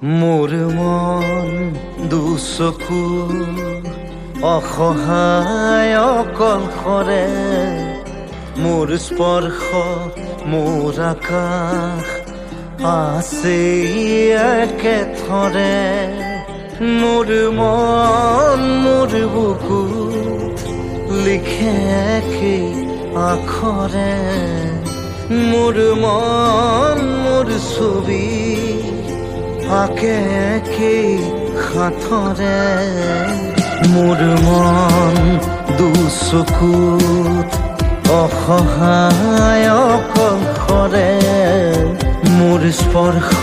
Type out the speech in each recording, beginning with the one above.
মোৰ মন দুচকু অসহায় অকলশৰে, মোৰ স্পৰ্শ মোৰ আকাশ আছে একেথৰে। মোৰ মন মোৰ বুকু লিখে একেই আখৰে, মোৰ মন মোৰ ছবি আঁকে একেই সাঁথৰে। মোৰ মন দুচকুত অসহায় অকলশৰে, মোৰ স্পৰ্শ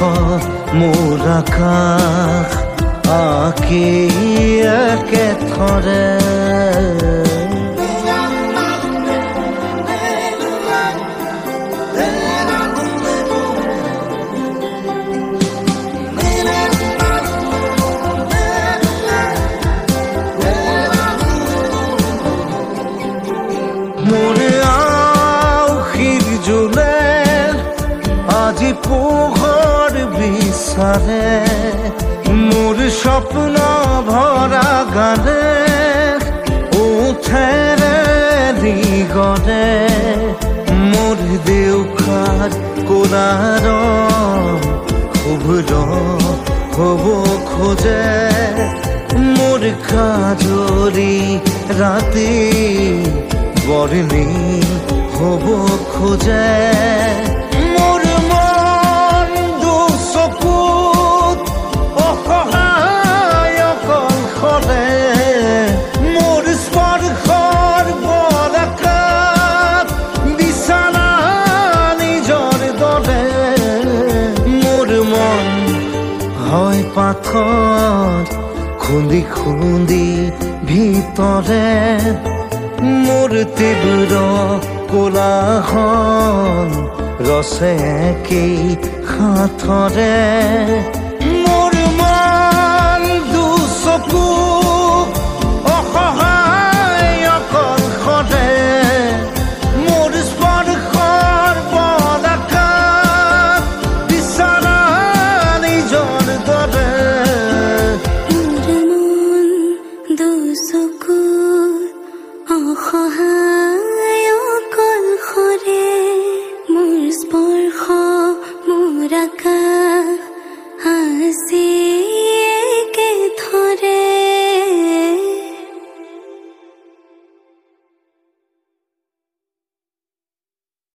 মোৰ আকাশ আঁকি একেথৰে। মোৰ আউসীৰ জোলে আজি পোহৰ বিচাৰে, মোৰ স্বপ্ন ভৰা গানে উঠেৰে দিগৰে। মোৰ দেউখাৰ কোলাৰ শুভ্ৰ হ'ব খোজে, মোৰ কাজৰি ৰাতি বৰ্ণি হ'ব খোজে। মোৰ মন দুচকুত অসহায় অকলশৰে, মোৰ স্পৰ্শৰ বৰকাত বিছানা নিজৰ দৰে। মোৰ মন হয় পাথৰ খুন্দি খুন্দি ভিতৰে, মোৰ তীব্ৰ কোলাহল ৰচে একেই সাঁথৰে।